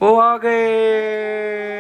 वो आ गए।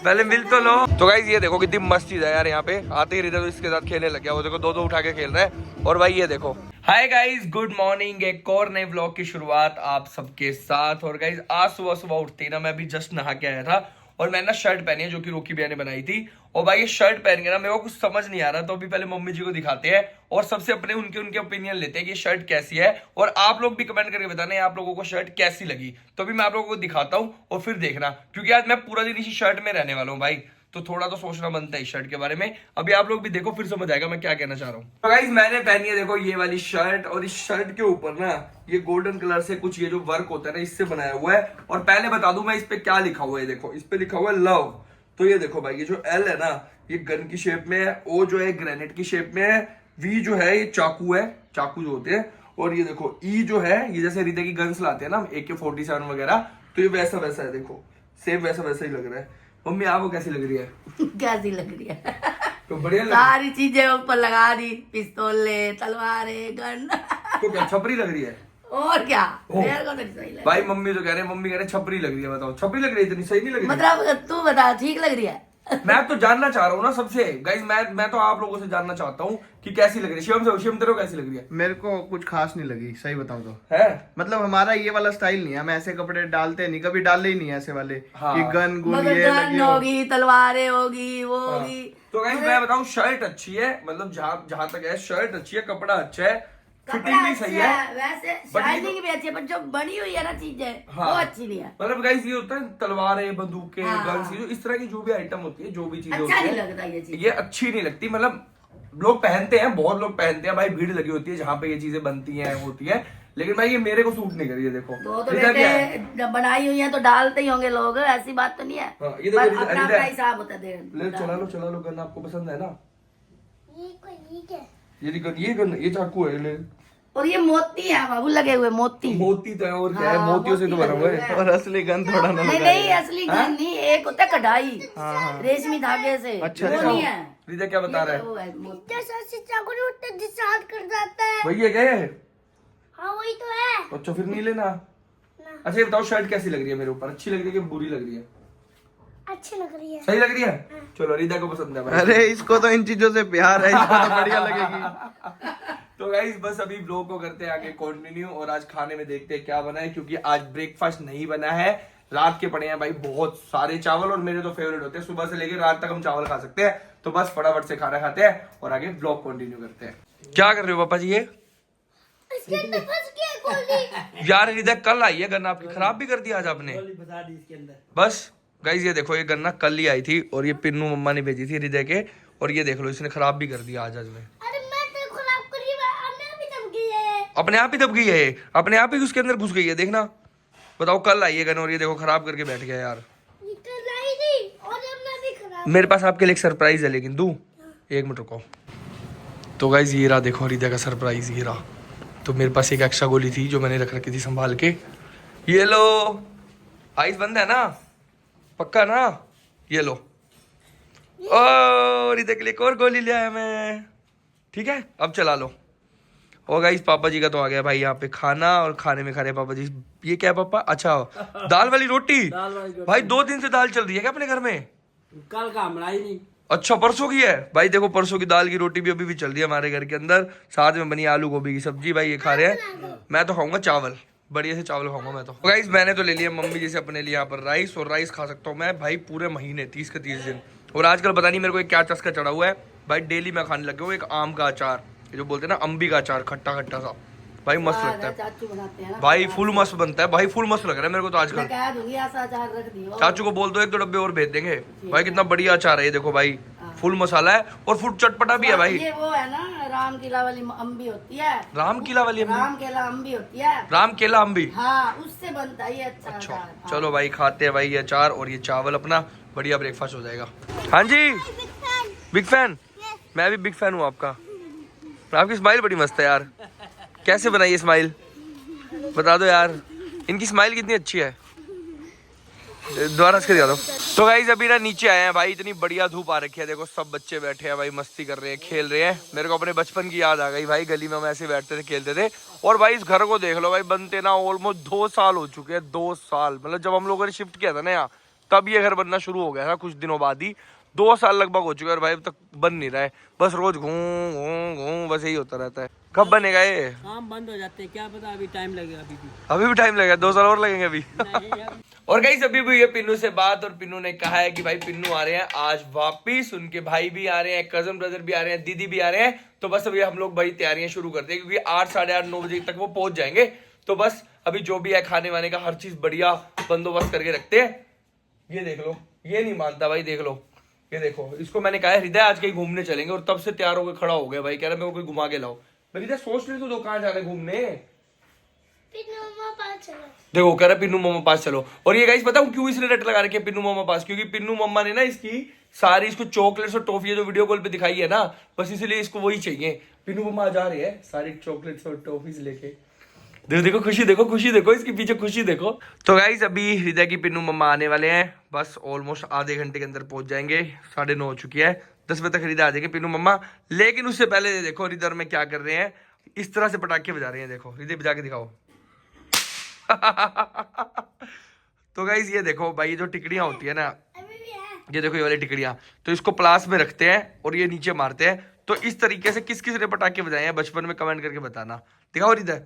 पहले मिल तो लो। तो गाइस ये देखो कितनी मस्त चीज है यार, यहाँ पे आते ही रिदर तो इसके साथ खेलने लग गया। वो देखो दो दो उठा के खेल रहा है। और भाई ये देखो, हाय गाइस, गुड मॉर्निंग। एक और नए व्लॉग की शुरुआत आप सबके साथ। और गाइस आज सुबह सुबह उठते ही ना मैं भी जस्ट नहा के आया था और मैंने ना शर्ट पहनी है जो कि रोकी भैया ने बनाई थी। और भाई ये शर्ट पहन के ना मेरे को कुछ समझ नहीं आ रहा, तो अभी पहले मम्मी जी को दिखाते हैं और सबसे अपने उनके ओपिनियन लेते हैं कि शर्ट कैसी है। और आप लोग भी कमेंट करके बताना आप लोगों को शर्ट कैसी लगी। तो अभी मैं आप लोगों को दिखाता हूँ और फिर देखना, क्योंकि आज मैं पूरा दिन इसी शर्ट में रहने वाला हूँ भाई, तो थोड़ा तो सोचना बनता है इस शर्ट के बारे में। अभी आप लोग भी देखो फिर समझ आएगा मैं क्या कहना चाह रहा हूँ। तो गाइस मैंने पहनी है देखो ये वाली शर्ट, और इस शर्ट के ऊपर ना ये गोल्डन कलर से कुछ ये जो वर्क होता है ना इससे बनाया हुआ है। और पहले बता दूं मैं इस पे क्या लिखा हुआ है, देखो इस पे लिखा हुआ है लव। तो ये देखो भाई, ये जो एल है ना ये गन की शेप में है, ओ जो है ग्रेनेड की शेप में है, वी जो है ये चाकू है, चाकू जो होते हैं, और ये देखो ई जो है ये जैसे हृदय की गन्स लाते हैं ना AK-47 वगैरह, तो ये वैसा वैसा है, देखो सेम वैसा वैसा ही लग रहा है। मम्मी आपको कैसी लग रही है? कैसी लग रही है? तो बढ़िया सारी चीजें ऊपर लगा दी, पिस्तौले, तलवारें, गन। तो क्या छपरी लग रही है? और क्या, मेरे को तो सही लग भाई मम्मी तो कह रहे छपरी लग रही है। बताओ छपरी लग रही है, इतनी सही नहीं लग रही? मतलब तू बता, ठीक लग रही है? मैं तो जानना चाह रहा हूँ ना सबसे गाइस, मैं तो आप लोगों से जानना चाहता हूँ कि कैसी लग रही है। शिवम तेरे को कैसी लग रही है? मेरे को कुछ खास नहीं लगी, सही बताऊं तो। है मतलब हमारा ये वाला स्टाइल नहीं है, हम ऐसे कपड़े डालते नहीं, कभी डाले ही नहीं है ऐसे वाले। हाँ। कि गन गुन मगर ये गन लगी हो। होगी, तलवारें होगी, वो हाँ। होगी। तो गाइस मैं बताऊँ शर्ट अच्छी है, मतलब जहां तक है शर्ट अच्छी है, कपड़ा अच्छा है, फिटिंग भी सही है, वैसे But शाइनिंग भी अच्छी है, पर जो बनी हुई है ना चीजें हाँ। वो अच्छी नहीं है। मतलब गाइस ये होता है तलवारें, बंदूकें, हाँ। गन्स, जो इस तरह की जो भी आइटम होती है, जो भी चीजें अच्छा होती नहीं है लगता ये चीज। ये अच्छी नहीं लगती। मतलब लोग पहनते हैं, बहुत लोग पहनते हैं भाई, भीड़ लगी होती है जहाँ पे ये चीजें बनती हैं होती है, लेकिन भाई ये मेरे को सूट नहीं करी है। देखो वो तो रिदा क्या है? बेटे जब बनाई हुई है तो डालते ही होंगे लोग, ऐसी बात तो नहीं है। हाँ, ये देखो पर रिदा- अपना रिदा- अपना हिसाब होता है। ले चला लो गन, आपको पसंद है ना? ये ये गन ये चाकू है, ले। और ये मोती है बाबू, लगे हुए मोती। मोती तो है और क्या है, हाँ, मोतियों से तो मोती बना हुआ लगे है। हुए और असली गन थोड़ा ना नहीं लगा नहीं, असली गन नहीं, एक होता है कढ़ाई रेशमी धागे से, अच्छा, वो अच्छा। नहीं है। रिदा क्या बता रहा है? वो है मोती। कर जाता है। वही है क्या ये? हाँ वही तो है। अच्छा फिर नहीं लेना। अच्छा ये बताओ शर्ट कैसी लग रही है मेरे ऊपर, अच्छी लग रही है कि बुरी लग रही है? अच्छी लग रही है। सही लग रही है? चलो रिदा को पसंद है भाई। अरे इसको तो इन चीजों से प्यार है, इसको तो बढ़िया लगेगी। तो गाइस बस अभी ब्लॉग को करते हैं आगे कंटिन्यू, और आज खाने में देखते हैं क्या बना है, क्योंकि आज ब्रेकफास्ट नहीं बना है, रात के पड़े हैं भाई बहुत सारे चावल, और मेरे तो फेवरेट होते हैं, सुबह से लेकर रात तक हम चावल खा सकते हैं। तो बस फटाफट से खाना खाते हैं और आगे ब्लॉग कंटिन्यू करते हैं। क्या कर रहे हो पापा जी? ये इसके अंदर फंस गया गोली। यार रिदा कल आई है गन्ना, आपकी खराब भी कर दिया आज आपने। बस गाइस ये देखो ये गन्ना कल ही आई थी, और ये पिन्नू मम्मा ने भेजी थी हृदय के, और ये देख लो इसने खराब भी कर दिया आज में। अरे मैं तो खराब करी, हमने अभी दब गई है। अपने आप ही दब गई है ये, अपने आप ही उसके अंदर घुस गई है, देखना। बताओ कल आई है गन और ये देखो खराब करके बैठ गया यार। ये तो लाई थी और हमने भी खराब। मेरे पास आपके लिए एक सरप्राइज है, लेकिन दूं? एक मिनट रुको। तो गाइस ये रहा, देखो हृदय का सरप्राइज ये रहा। तो मेरे पास एक एक्स्ट्रा गोली थी जो मैंने रख रखी थी संभाल के। ये लो, आइस बंद है ना? पक्का ना? ये लो। ओ हृदय के लिए एक और गोली ले आया मैं, ठीक है अब चला लो। और गाइस पापा जी का तो आ गया भाई यहाँ पे खाना, और खाने में खा रहे पापा जी। ये क्या है पापा? अच्छा दाल वाली रोटी। भाई 2 दिन से दाल चल रही है क्या अपने घर में? कल का बनाई नहीं। अच्छा परसों की है भाई, देखो परसों की दाल की रोटी भी अभी भी चल रही है हमारे घर के अंदर, साथ में बनी आलू गोभी की सब्जी। भाई ये खा रहे हैं, मैं तो खाऊंगा चावल, बढ़िया से चावल खाऊंगा मैं तो। गाइस मैंने तो ले लिया मम्मी जी से अपने लिए यहाँ पर राइस, और राइस खा सकता हूँ मैं भाई पूरे महीने 30 के 30 दिन। और आजकल पता नहीं मेरे को एक क्या चस्का चढ़ा हुआ है भाई, डेली मैं खाने लग गया हूँ एक आम का अचार, ये जो बोलते हैं ना अम्बी का अचार, खट्टा खट्टा सा, भाई मस्त लगता है चाचू बनाते हैं ना भाई, फुल मस्त बनता है भाई, फुल मस्त लग रहा है मेरे को तो मैं आजकल। कह दूंगी ऐसा अचार रख दियो। चाचू को बोल दो 1-2 डब्बे और भेज देंगे भाई, कितना बढ़िया अचार है ये देखो भाई, फुल मसाला है और फुल चटपटा भी है भाई। ये वो है ना राम किला वाली अम्बी होती है, राम किला वाली अम्बी? राम केला अम्बी होती है, राम केला अम्बी। हाँ उससे बनता है ये अच्छा अच्छा अचार। हाँ। चलो भाई खाते हैं भाई ये अचार और ये चावल, अपना बढ़िया ब्रेकफास्ट हो जाएगा। हाँ जी बिग फैन, मैं भी बिग फैन हूँ आपका। आपकी स्माइल बड़ी मस्त है यार, कैसे बनाई ये स्माइल बता दो यार, इनकी स्माइल कितनी अच्छी है। दोबारा इसके दिखा दो। तो गाइस अभी ना नीचे आए हैं भाई, इतनी बढ़िया धूप आ रखी है, देखो सब बच्चे बैठे हैं भाई, मस्ती कर रहे हैं, खेल रहे हैं। मेरे को अपने बचपन की याद आ गई भाई, गली में हम ऐसे बैठते थे, खेलते थे। और भाई इस घर को देख लो भाई, बनते ना ऑलमोस्ट 2 साल हो चुके हैं, 2 साल। मतलब जब हम लोगों ने शिफ्ट किया था ना यहाँ, तब ये घर बनना शुरू हो गया था, कुछ दिनों बाद ही। 2 साल लगभग हो चुके हैं और भाई अब तक बन नहीं रहा है, बस रोज घूम घूम घूम बस यही होता रहता है। कब बनेगा ये? काम बंद हो जाते हैं, क्या पता, अभी टाइम लगेगा। अभी भी टाइम लगेगा, 2 साल और लगेंगे अभी। नहीं, और गाइस अभी भी ये पिन्नू से बात, और पिन्नू ने कहा है कि भाई पिन्नू आ रहे हैं आज वापिस, उनके भाई भी आ रहे हैं, कजन ब्रदर भी आ रहे हैं, दीदी भी आ रहे हैं। तो बस अभी हम लोग भाई तैयारियां शुरू करते हैं, क्योंकि 8, साढ़े 8, 9 बजे तक वो पहुंच जाएंगे। तो बस अभी जो भी है खाने वाने का हर चीज बढ़िया बंदोबस्त करके रखते हैं। ये देख लो, ये नहीं मानता भाई, देख लो, ये देखो, इसको मैंने कहा है हृदय आज कहीं घूमने चलेंगे, और तब से तैयार होकर खड़ा हो गया भाई, कह रहा मेरे को कोई घुमा के लाओ। हृदय सोच रही तू कहाँ जा रहे घूमने? पिन्नू मामा पास चलो। देखो कह रहा पिन्नू मम्मा पास चलो। और ये गाइस बताऊं क्यों इसने रट लगा रखी है पिन्नू मम्मा पास? क्योंकि पिन्नू मम्मा ने ना इसकी सारी इसको चॉकलेट्स और टॉफी जो वीडियो कॉल पे दिखाई है ना, बस इसलिए इसको वही चाहिए। पिन्नू मम्मा जा रही है सारी चॉकलेट्स और टॉफीज लेके। देखो देखो खुशी, देखो खुशी, देखो इसके पीछे खुशी देखो। तो गाइस अभी हृदय की पिन्नू मम्मा आने वाले हैं, बस ऑलमोस्ट आधे घंटे के अंदर पहुंच जाएंगे। 9:30 हो चुकी है, 10 बजे तक हृदय आ जाएंगे पिन्नू मम्मा। लेकिन उससे पहले देखो हृदय और मैं क्या कर रहे हैं, इस तरह से पटाखे बजा रहे हैं। देखो हृदय बजा के दिखाओ। तो गाइस ये देखो भाई, जो टिकड़ियां होती है ना, अभी भी है। ये देखो ये वाली टिकड़ियां, तो इसको प्लास में रखते हैं और ये नीचे मारते हैं। तो इस तरीके से किस किस ने पटाखे बजाए हैं बचपन में, कमेंट करके बताना। दिखाओ हृदय,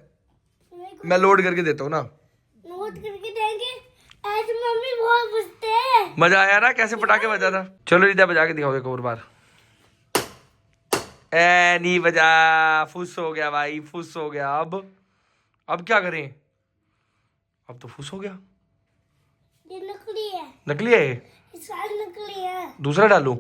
मैं लोड करके देता हूँ ना। नोट करके देंगे, आज मम्मी बहुत पूछते हैं। मजा आया ना कैसे पटाखे बजा था? चलो हृदय बजा के दिखाओ एक और बार। ए नहीं बजा, फुस हो गया भाई, फुस हो गया। अब क्या करें? अब तो फुस हो गया। ये नकली है। नकली है ये? इस साल नकली है। दूसरा डालू?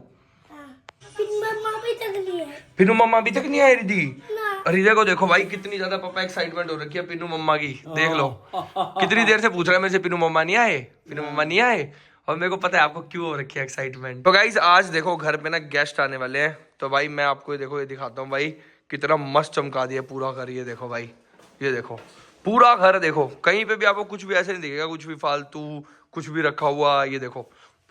हाँ। पिन्नू मामा भी नकली है। पिन्नू मम्मा अभी तक नहीं आई रिद्धि। ना। हृदय को देखो भाई, कितनी ज्यादा पापा एक्साइटमेंट हो रखी है पिन्नू मम्मा की। देख लो कितनी देर से पूछ रहा है मेरे से, पिन्नू मम्मा नहीं आए, पिन्नू मम्मा नहीं आए। और मेरे को पता है आपको क्यों हो रखी है एक्साइटमेंट। तो गाइस आज देखो घर पे ना गेस्ट आने वाले हैं, तो भाई मैं आपको ये देखो, ये दिखाता हूँ भाई, कितना मस्त चमका दिया पूरा घर। ये देखो भाई, ये देखो पूरा घर देखो, कहीं पे भी आपको कुछ भी ऐसे नहीं दिखेगा, कुछ भी फालतू कुछ भी रखा हुआ। ये देखो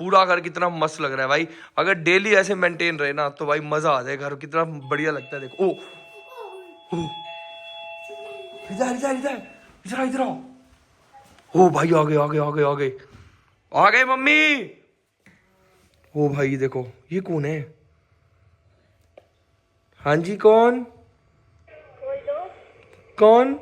पूरा घर कितना मस्त लग रहा है भाई। अगर डेली ऐसे मेंटेन रहे ना तो भाई मजा आ जाए, घर कितना बढ़िया लगता है। देखो ओ इधर इधर इधर इधर इधर आओ। ओ भाई आ गए आ गए आ गए आ गए आ गए मम्मी। ओ भाई देखो ये कौन है? हाँ जी कौन? कौन?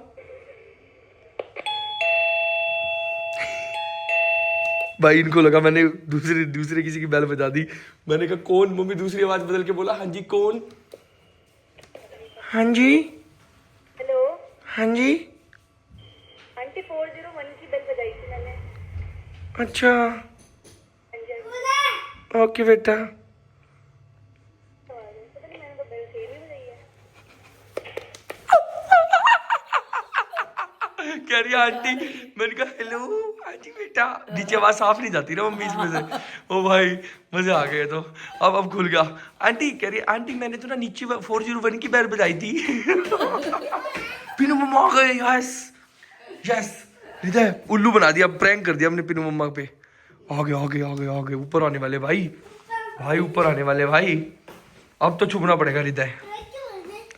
भाई इनको लगा मैंने दूसरे किसी की बेल बजा दी। मैंने कहा कौन? मम्मी दूसरी आवाज बदल के बोला हाँ जी कौन? हाँ जी हेलो हाँ जी। आंटी 401 की बेल बजाई थी मैंने। अच्छा ओके बेटा। पता नहीं मैंने तो बेल सेम ही बजाई है। कह रही आंटी, मैंने कहा हेलो आंटी बेटा। नीचे आवाज साफ नहीं जाती ना वो बीच में से। ओ भाई मजे आ गए। तो अब खुल गया। आंटी कह रही आंटी मैंने तो ना नीचे 401 की बेल बजाई थी। पिनू मम्मा आ गए। यस यस हृदय उल्लू बना दिया, प्रैंक कर दिया हमने पिनू मम्मा पे। आगे आगे आगे आगे ऊपर आने वाले भाई, भाई ऊपर आने वाले भाई। अब तो छुपना पड़ेगा हृदय,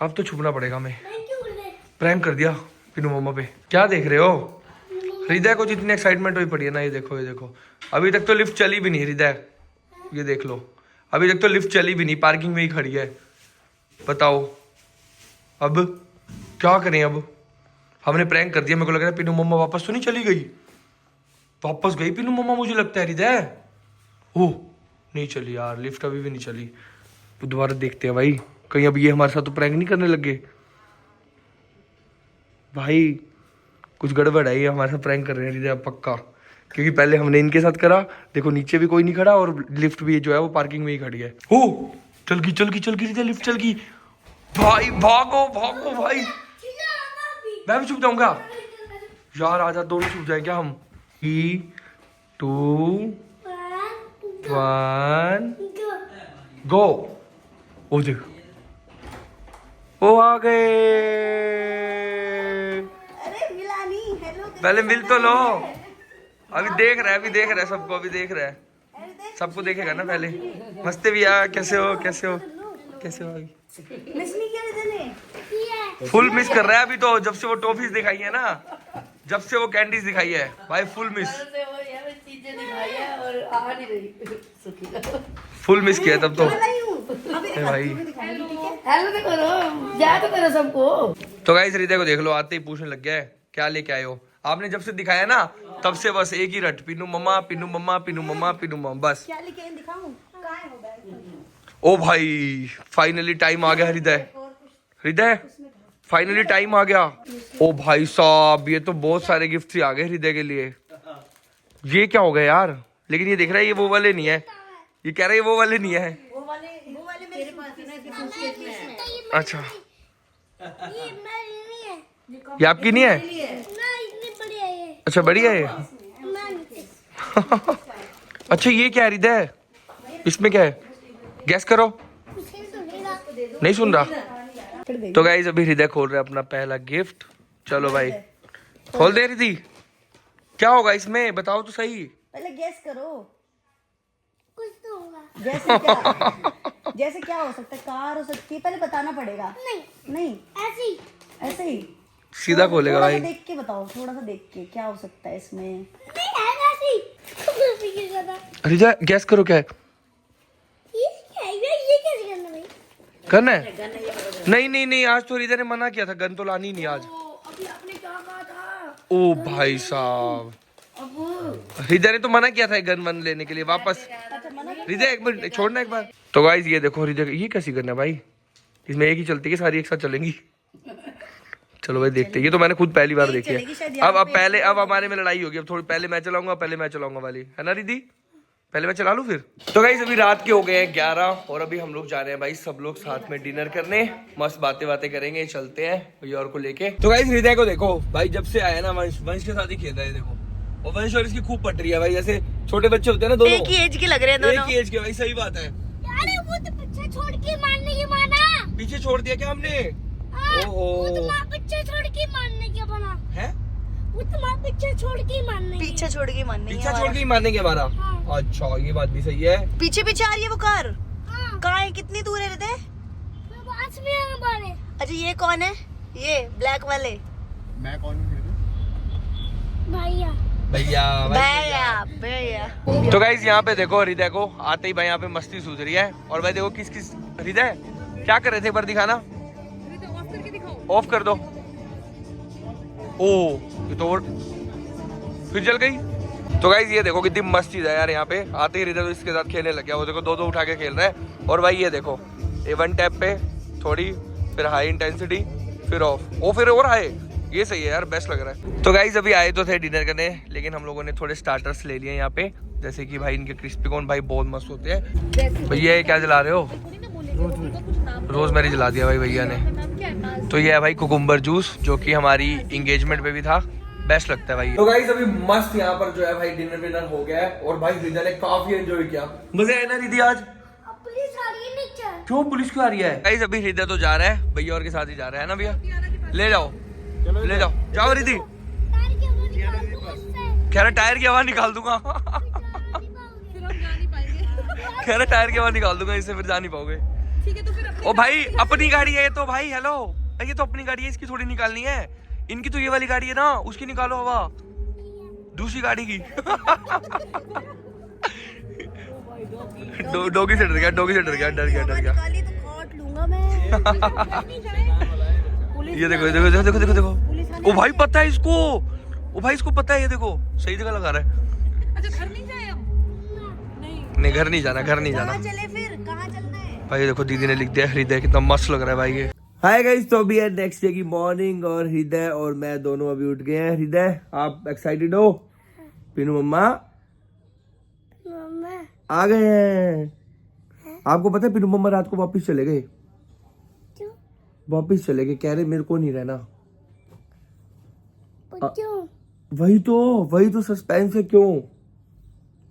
अब तो छुपना पड़ेगा। मैं प्रैंक कर दिया पिनू मम्मा पे। क्या देख रहे हो? हृदय को जितनी एक्साइटमेंट हुई पड़ी है ना, ये देखो ये देखो। अभी तक तो लिफ्ट चली भी नहीं हृदय, ये देख लो अभी तक तो लिफ्ट चली भी नहीं, पार्किंग में ही खड़ी है। बताओ अब क्या करें? अब हमने प्रैंक कर दिया। मेरे को लग रहा है पिनू मम्मा वापस तो नहीं चली गई। वापस गई पिनू मम्मा मुझे लगता है हृदय। ओह नहीं चली यार, लिफ्ट अभी भी नहीं चली। तो दोबारा देखते हैं भाई, कहीं अब ये हमारे साथ तो प्रैंक नहीं करने लग गए। भाई कुछ गड़बड़ है, ये हमारे साथ प्रैंक कर रहे हैं हृदय पक्का। क्योंकि पहले हमने इनके साथ करा, देखो नीचे भी कोई नहीं खड़ा और लिफ्ट भी जो है वो पार्किंग में ही खड़ी है। ओ चल गई चल गई चल गई, लिफ्ट चल गई। भाई भागो भागो भाई, मैं भी छुप जाऊंगा यार। आजा दोनों छुप जाए क्या हम? 3 2 1 गो। ओ देख वो आ गए। अरे मिला नहीं। हेलो पहले मिल तो लो। अभी देख रहा है सबको, अभी देख रहा है सबको, देखेगा ना पहले। मस्ते भैया, कैसे हो अभी? मिस नहीं किया रिदा ने? फुल मिस कर रहा है अभी तो, जब से वो टॉफीज दिखाई है ना, जब से वो कैंडीज दिखाई है भाई, फुल मिस, चीजें दिखाई है और आ नहीं रही। फुल मिस किया तब तो भाई। हेलो तो करो, जा तो करो सबको। तो गाइस रिदा को देख लो, आते ही पूछने लग गया है क्या लेके आए हो। आपने जब से दिखाया ना तब से बस एक ही रट, पिनू मम्मा पिनू मम्मा पिनू मम्मा पिनू मम्मा, बस। क्या लेके आए दिखाऊं? ओ भाई फाइनली टाइम आ गया हृदय फाइनली टाइम आ गया। ओ भाई साहब, ये तो बहुत सारे गिफ्ट आ गए हृदय के लिए। ये क्या हो गया यार? लेकिन ये देख रहा है ये वो वाले नहीं है, ये कह रहा है ये वो वाले नहीं है। वो वाले मेरे पास है ना, अच्छा, ये मेरी नहीं है ये आपकी नहीं है? ना, इतनी बड़ी है ये। अच्छा बढ़िया है। मैं नहीं। अच्छा ये क्या है हृदय, इसमें क्या है? गैस करो। उसे तो नहीं रहा। नहीं सुन रहा। तो गाइस अभी हृदय खोल रहा है अपना पहला गिफ्ट। चलो भाई खोल दे रिद्धि, क्या होगा इसमें बताओ तो सही। पहले गैस करो। कुछ तो होगा। जैसे क्या हो सकता है? कार हो सकती है, पहले बताना पड़ेगा। नहीं ऐसी ऐसे ही सीधा खोलेगा थोड़ा सा भाई। देख के बताओ, थोड़ा सा देख के क्या हो सकता है इसमें। नहीं है ऐसी। कुछ भी करना। हृदय गैस करो क्या है? ये क्या है? ये कैसे करना भाई? गन है? नहीं आज तो हृदय ने मना किया था, गन तो लानी नहीं आज। अभी आपने क्या कहा था? ओ भाई साहब, हृदय ने तो मना किया था गन वन लेने के लिए वापस। हृदय एक मिनट छोड़ना एक बार। तो गाइस ये देखो हृदय, ये कैसी गन है भाई? इसमें एक ही चलती है, सारी एक साथ चलेंगी। चलो भाई देखते हैं, ये तो मैंने खुद पहली बार देखी है। अब हमारे में लड़ाई होगी। अब थोड़ी पहले मैं चलाऊंगा वाली, है ना रिद्धि? पहले मैं चला लूं फिर। तो गाइस अभी रात के हो गए हैं 11 और अभी हम लोग जा रहे हैं भाई सब लोग साथ में डिनर करने। मस्त बातें करेंगे, चलते हैं भैया और को लेके। तो गाइस हृदय को देखो भाई, जब से आया ना वंश के साथ ही खेल रहा है देखो, और वंश और इसकी खूब पट रही है भाई। जैसे छोटे बच्चे होते हैं ना, दोनों एक ही एज के लग रहे हैं दोनों। एक ही एज के भाई, सही बात है। अरे वो तो पीछे छोड़ के मारने की माना। पीछे छोड़ दिया क्या हमने? वो तो माँ पीछे छोड़ के मारने के बना है, वो तो माँ पीछे छोड़ के मारने पीछे छोड़ के मारने पीछे छोड़ के ही मारने के हमारा। अच्छा ये बात भी सही है। पीछे आ रही है वो कार। कहाँ है? कितनी दूर है हृदय? पास में है हमारे। अच्छा ये कौन है? ये ब्लैक वाले मैं कौन हूँ? भैया भैया। तो गाइस यहाँ पे देखो हृदय को आते ही भाई यहाँ पे मस्ती सूझ रही है। और भाई देखो किस हृदय क्या कर रहे थे, एक बार दिखाना। ऑफ कर दो। ओ ये तो फिर जल गई। तो गाइस ये देखो कितनी मस्ती है यार, यहाँ पे आते ही हृदय तो इसके साथ खेलने लग गया। वो देखो दो उठा के खेल रहा है। और भाई ये देखो ये वन टैप पे थोड़ी, फिर हाई इंटेंसिटी, फिर ऑफ, वो फिर और हाई। ये सही है यार, बेस्ट लग रहा है। तो गाइस अभी आए तो थे डिनर करने, लेकिन हम लोगों ने थोड़े स्टार्टर्स ले लिए यहाँ पे, जैसे कि भाई इनके क्रिस्पी कॉर्न भाई बहुत मस्त होते हैं। भैया ये क्या जला रहे हो? रोजमेरी जला दिया भाई भैया ने। तो ये है भाई कुकुम्बर जूस, जो कि हमारी एंगेजमेंट पे भी था, बेस्ट लगता है भाई। तो गाइस अभी मस्त यहाँ पर जो है भाई डिनर विनर हो गया है। और भाई हृदय ने काफी एंजॉय किया। मजे आए ना रिद्धि आज? पुलिस आ रही है नीचे। क्यों पुलिस क्यों आ रही है? गाइस अभी हृदय तो जा रहा है भैया और के साथ ही जा रहा है ना भैया। ले जाओ जाओ रिद्धि। कह रहा टायर की आवाज निकाल दूंगा। कह रहा टायर की आवाज निकाल दूंगा, इससे फिर जा नहीं पाओगे। ओ भाई अपनी गाड़ी है ये तो भाई। हेलो ये तो अपनी गाड़ी है, इसकी थोड़ी निकालनी है। इनकी तो ये वाली गाड़ी है ना, उसकी निकालो हवा, दूसरी गाड़ी की। डॉगी से डर गया, डर गया। ये देखो। ओ भाई पता है इसको, पता है, ये देखो सही जगह लगा रहा है। अच्छा घर नहीं जाए अब? नहीं घर नहीं जाना। चले फिर कहाँ चलना है? भाई देखो दीदी ने लिख दिया हृदय, कितना मस्त लग रहा है भाई ये। हाय गाइस, तो अभी है नेक्स्ट डे की मॉर्निंग और हृदय और मैं दोनों अभी उठ गए हैं। हृदय आप एक्साइटेड हो? पिनू मम्मा आ गए हैं। आपको पता है पिनू मम्मा रात को वापस चले गए। क्यों? वापस चले गए, कह रहे मेरे को नहीं रहना। क्यों? वही तो सस्पेंस है, क्यों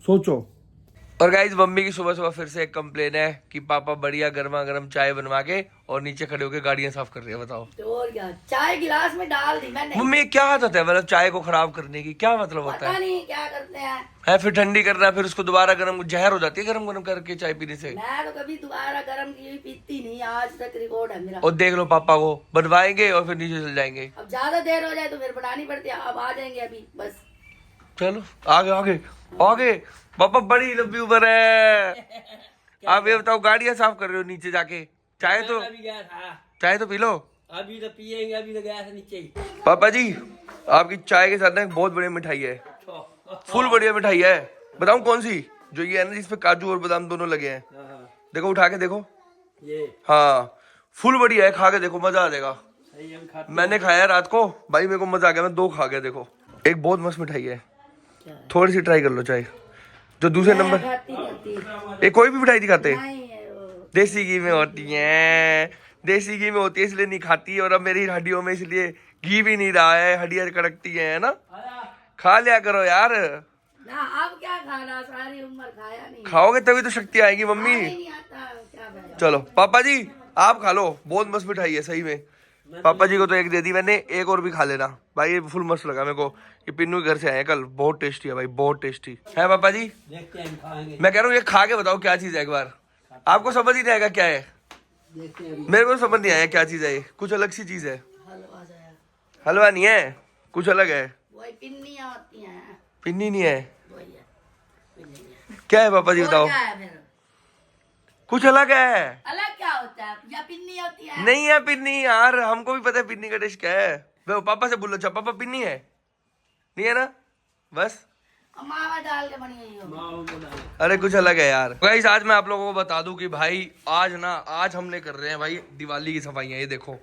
सोचो। और गाइस मम्मी की सुबह फिर से एक कंप्लेन है कि पापा बढ़िया गर्मा गर्म चाय बनवा के और नीचे खड़े होकर गाड़ियां साफ कर रही है। बताओ और क्या, चाय गिलास में डाल दी मैंने। मम्मी क्या आदत है मतलब चाय को खराब करने की, क्या मतलब होता पता है? नहीं क्या करते हैं। है फिर ठंडी करना, फिर उसको दोबारा गर्म, जहर हो जाती है गर्म गर्म करके चाय पीने से। मैं तो कभी दोबारा गर्म की हुई पीती नहीं, आज तक रिकॉर्ड है मेरा। और देख लो पापा को बनवाएंगे और फिर नीचे चल जाएंगे। अब ज्यादा देर हो जाए तो फिर बनानी पड़ती है, अब आ जाएंगे अभी बस। चलो आगे आगे आगे। पापा बड़ी लंबी उम्र है। आप ये बताओ गाड़ियाँ साफ कर रहे हो नीचे जाके, चाय तो अभी गया था, चाय तो पी लो। अभी तो पियेंगे, अभी तो गया था नीचे ही। पापा जी आपकी चाय के साथ ना एक बहुत बढ़िया मिठाई है, फुल बढ़िया मिठाई है। बताऊं कौन सी? जो ये है ना जिसपे काजू और बादाम दोनों लगे हैं। देखो उठा के देखो, ये हाँ फुल बढ़िया है, खा के देखो मजा आ जाएगा। सही हम खाते मैंने खाया रात को भाई, मेरे को मजा आ गया, मैं 2 खा गया। देखो एक बहुत मस्त मिठाई है, थोड़ी सी ट्राई कर लो चाय। जो दूसरे नंबर एक कोई भी मिठाई दिखाते देसी घी में होती है, देसी घी में होती है इसलिए नहीं खाती। और अब मेरी हड्डियों में इसलिए घी भी नहीं रहा है, हड्डियां कड़कती है ना। खा लिया करो यार, ना अब क्या खाना, सारी उम्र खाया नहीं। खाओगे तभी तो शक्ति आएगी मम्मी। नहीं आता क्या फायदा। चलो पापा जी आप खा लो, बहुत मस्त मिठाई है सही में। पापा जी को तो एक दे दी मैंने, एक और भी खा लेना भाई, ये फुल मस्त लगा मेरे को। ये पिन्नू के घर से आए हैं कल, बहुत टेस्टी है भाई, बहुत टेस्टी है। पापा जी देखते हैं, हम खाएंगे, मैं कह रहा हूँ ये खा के बताओ क्या चीज है, एक बार आपको समझ ही नहीं आएगा क्या है। देखते हैं। मेरे को समझ नहीं आया क्या चीज है, ये कुछ अलग सी चीज है। हलवा नहीं है, कुछ अलग है। वही पिन्नियाँ होती हैं, पिन्नी नहीं है, वही है। क्या है पापा जी और बताओ? क्या है फिर? कुछ अलग है। अलग क्या होता है? या पिन्नी होती है? नहीं है पिन्नी यार, हमको भी पता है पिन्नी का टेस्ट क्या है। मैं पापा से बोलो, अच्छा पापा पिन्नी है? नहीं है ना, बस मावा डाल के बनी हुई हो। माओ को डाल। अरे कुछ अलग है यार। गाइस आज मैं आप लोगों को बता दूं कि भाई आज हमने कर रहे हैं भाई दिवाली की सफाइयाँ। ये देखो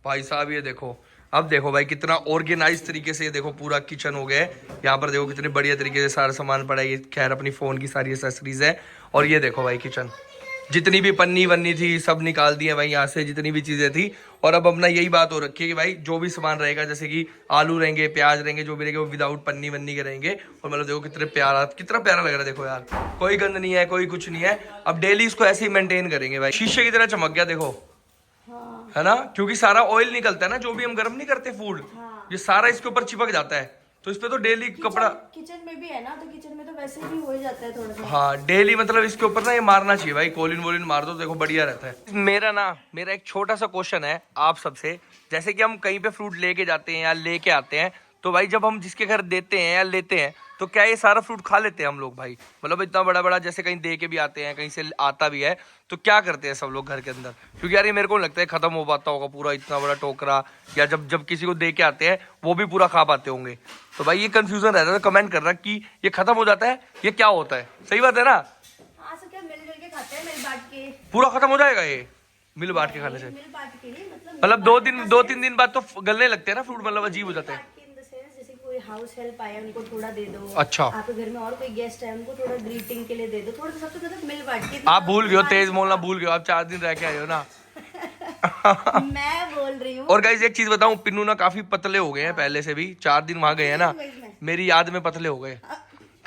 भाई साहब, ये देखो, अब देखो भाई कितना ऑर्गेनाइज तरीके से ये देखो पूरा किचन हो गया है। यहाँ पर देखो कितने बढ़िया तरीके से सारा सामान पड़ा है। ये खैर अपनी फोन की सारी एसेसरीज है। और ये देखो भाई किचन, जितनी भी पन्नी वन्नी थी सब निकाल दी है भाई यहाँ से, जितनी भी चीजें थी। और अब अपना यही बात हो रखी है कि भाई जो भी सामान रहेगा, जैसे कि आलू रहेंगे, प्याज रहेंगे, जो भी रहेंगे वो विदाउट पन्नी वन्नी के रहेंगे। और मतलब देखो कितना प्यारा लग रहा है। देखो यार कोई गंद नहीं है, कोई कुछ नहीं है। अब डेली इसको ऐसे ही मेंटेन करेंगे भाई। शीशे की तरह चमक गया देखो, है ना, क्योंकि सारा ऑयल निकलता है ना, जो भी हम गर्म नहीं करते फूड, ये सारा इसके ऊपर चिपक जाता है। तो इस पे तो डेली कपड़ा, किचन में भी है ना, तो किचन में तो वैसे भी हो ही जाता है थोड़ा सा। हाँ डेली मतलब इसके ऊपर ना ये मारना चाहिए भाई, कोलिन वोलिन मार दो, देखो बढ़िया रहता है। मेरा एक छोटा सा क्वेश्चन है आप सबसे। जैसे कि हम कहीं पे फ्रूट लेके जाते हैं या लेके आते हैं, तो भाई जब हम जिसके घर देते हैं या लेते हैं, तो क्या ये सारा फ्रूट खा लेते हैं हम लोग भाई? मतलब इतना बड़ा बड़ा जैसे कहीं दे के भी आते हैं, कहीं से आता भी है, तो क्या करते हैं सब लोग घर के अंदर? क्योंकि यार ये मेरे को लगता है खत्म हो पाता होगा पूरा इतना बड़ा टोकरा, या जब किसी को दे के आते हैं वो भी पूरा खा पाते होंगे। तो भाई ये कंफ्यूजन रहता है, तो कमेंट करना कि ये खत्म हो जाता है, ये क्या होता है? सही बात है ना? हाँ सब क्या मिलजुल के खाते हैं, मिल बांट के। पूरा खत्म हो जाएगा ये मिल बांट के खाने से? मिल बांट के नहीं, मतलब 2-3 दिन बाद तो गलने लगते हैं ना फ्रूट, मतलब अजीब हो जाते हैं। जैसे कोई हाउस हेल्प आया उनको थोड़ा दे दो। अच्छा। आपके घर में और कोई गेस्ट है उनको थोड़ा ग्रीटिंग के लिए दे दो, थोड़ा सबसे ज्यादा मिल बांट के। आप भूल गए हो, तेज बोलना भूल गए हो, आप 4 दिन रह के आए हो ना। मैं बोल रही हूँ। और गाइस एक चीज बताऊं, पिन्नू ना काफी पतले हो गए हैं पहले से भी। 4 दिन वहां गए हैं ना, मेरी याद में पतले हो गए।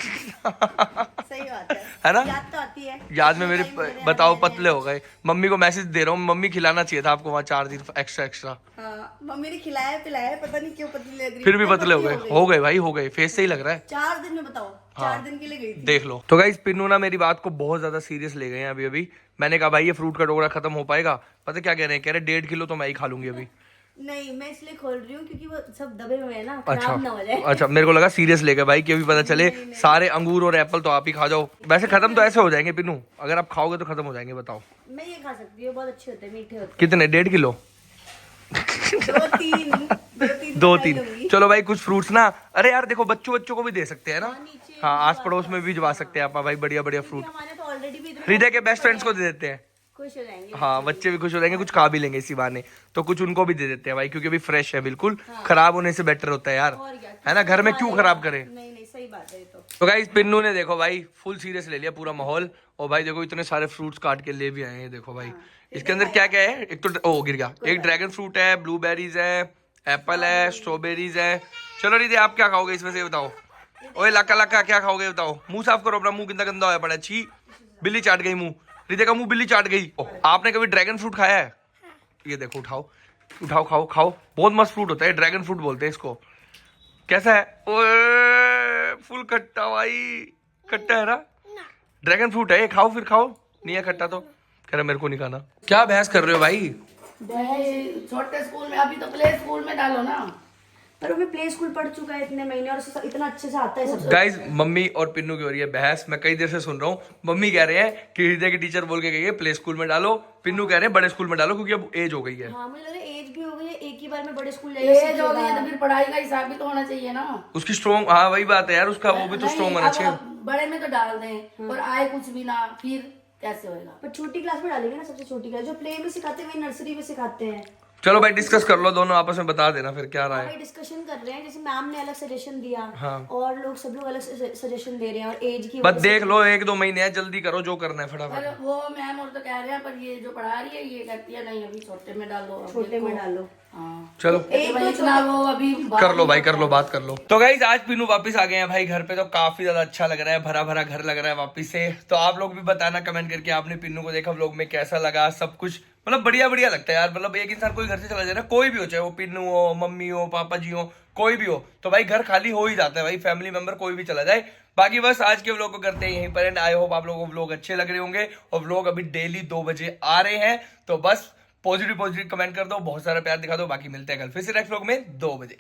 सही बात है ना? याद तो आती है, याद में मेरे बताओ पतले हो गए। मम्मी को मैसेज दे रहा हूँ, मम्मी खिलाना चाहिए था आपको वहाँ 4 दिन एक्स्ट्रा। हाँ, मम्मी ने खिलाया पिलाया, पता नहीं क्यों पतली लग रही। फिर भी पतले हो गए भाई, हो गए। फेस से ही लग रहा है। 4 दिन में बताओ, 4 दिन के लिए गई थी। देख लो। तो गाइस पिन्नू ना मेरी बात को बहुत ज्यादा सीरियस ले गए हैं अभी। मैंने कहा भाई ये फ्रूट का टोकरा खत्म हो पाएगा? पता क्या कह रहे हैं? कह रहे 1.5 किलो तो मैं ही खा लूंगी अभी। नहीं मैं इसलिए खोल रही हूँ क्योंकि वो सब दबे हुए हैं ना, खराब ना हो जाए। अच्छा मेरे को लगा सीरियस लेके भाई, कि अभी पता चले सारे अंगूर और एप्पल तो आप ही खा जाओ। वैसे खत्म तो ऐसे हो जाएंगे पिन्नू, अगर आप खाओगे तो खत्म हो जाएंगे। बताओ। मैं ये खा सकती हूँ, बहुत अच्छे होते हैं, मीठे होते कितने? 1.5 किलो? हैं। 2-3 चलो भाई कुछ फ्रूट्स ना, अरे यार देखो बच्चों को भी दे सकते हैं ना। हाँ आस पड़ोस में भी भिजवा सकते हैं आप भाई, बढ़िया फ्रूट। हमारे तो ऑलरेडी भी इतने हृदय के बेस्ट फ्रेंड्स को दे देते हैं, खुश हो जाएंगे। हाँ बच्चे भी खुश हो जाएंगे, कुछ खा भी लेंगे इसी बहाने। तो कुछ उनको भी दे देते हैं भाई, क्योंकि अभी फ्रेश है बिल्कुल। खराब होने से बेटर होता है यार, है ना? घर में क्यों खराब करे? नहीं सही बात है। तो गाइस पिन्नू ने देखो भाई फुल सीरियस ले लिया पूरा माहौल। और भाई देखो इतने सारे फ्रूट्स काट के ले भी आए हैं। देखो भाई इसके अंदर क्या क्या है? एक तो गिर गया, एक ड्रैगन फ्रूट है, ब्लूबेरीज है, एप्पल है, स्ट्रॉबेरीज है। चलो दीदी आप क्या खाओगे इसमें से बताओ? ओए लक्का क्या खाओगे बताओ? मुंह साफ करो अपना, मुंह कितना गंदा होया पड़ा। छी, बिल्ली चाट गई मुंह, हृदय का मुंह बिल्ली चाट गई। आपने कभी ड्रैगन फ्रूट खाया है? ये देखो उठाओ खाओ, बहुत मस्त फ्रूट होता है, ड्रैगन फ्रूट बोलते हैं इसको। कैसा है? ओए फुल बिल्कुल खट्टा भाई, खट्टा है ना? ड्रैगन फ्रूट है ये, खाओ फिर खाओ, नहीं है खट्टा तो कह रहे मेरे को नहीं खाना। क्या बहस कर रहे हो भाई? छोटे स्कूल में, अभी तो प्ले स्कूल में डालो ना। पर वो प्ले स्कूल पढ़ चुका है इतने महीने और उसे इतना अच्छे से आता है सब। गाइज मम्मी और पिन्नू की हो रही है बहस, मैं कई देर से सुन रहा हूँ। मम्मी कह रहे हैं कि हृदय की टीचर बोल के गई है प्ले स्कूल में डालो, पिन्नू कह रहे हैं बड़े स्कूल में डालो क्योंकि अब एज हो गई है। हाँ मुझे लग रहा है एज भी हो गई है, एक ही बार में बड़े स्कूल एज हो गई है तो फिर पढ़ाई का हिसाब भी तो होना चाहिए ना। उसकी स्ट्रॉन्ग, हाँ वही बात है यार, उसका वो भी तो स्ट्रॉन्ग होना चाहिए। बड़े में तो डाल दें और आए कुछ भी ना, फिर कैसे होएगा? पर छोटी क्लास में डालेंगे ना, सबसे छोटी क्लास जो प्ले में सिखाते हैं वही नर्सरी में सिखाते हैं। चलो भाई डिस्कस कर लो दोनों आपस में, बता देना फिर क्या रहा है। भाई डिस्कशन कर रहे हैं, जैसे मैम ने अलग सजेशन दिया हाँ। और लोग सब लोग अलग सजेशन दे रहे हैं और एज की बस देख लो 1-2 महीने है, जल्दी करो जो करना है पर फटाफट। वो मैम और तो कह रहे हैं, पर ये जो पढ़ा रही है ये कहती है नहीं अभी छोटे में डालो, छोटे में डालो। हाँ चलो इतना वो अभी कर लो भाई, कर लो, बात कर लो। तो गाइज आज पिनू वापस आ गए हैं भाई घर पे, तो काफी ज्यादा अच्छा लग रहा है, भरा भरा घर लग रहा है वापस से। तो आप लोग भी बताना कमेंट करके आपने पिन्नू को देखा व्लॉग में, कैसा लगा सब कुछ। मतलब बढ़िया बढ़िया लगता है यार, मतलब एक इंसान कोई घर से चला जाए ना, कोई भी हो, चाहे वो पिन्नू हो, मम्मी हो, पापा जी हो, कोई भी हो, तो भाई घर खाली हो ही जाता है भाई, फैमिली मेंबर कोई भी चला जाए। बाकी बस आज के व्लॉग को करते हैं यहीं पर एंड। आई होप आप लोगों को व्लॉग अच्छे लग रहे होंगे, और व्लॉग अभी डेली 2 बजे आ रहे हैं, तो बस पॉजिटिव कमेंट कर दो, बहुत सारा प्यार दिखा दो। बाकी मिलते हैं कल फिर से नेक्स्ट व्लॉग में 2 बजे।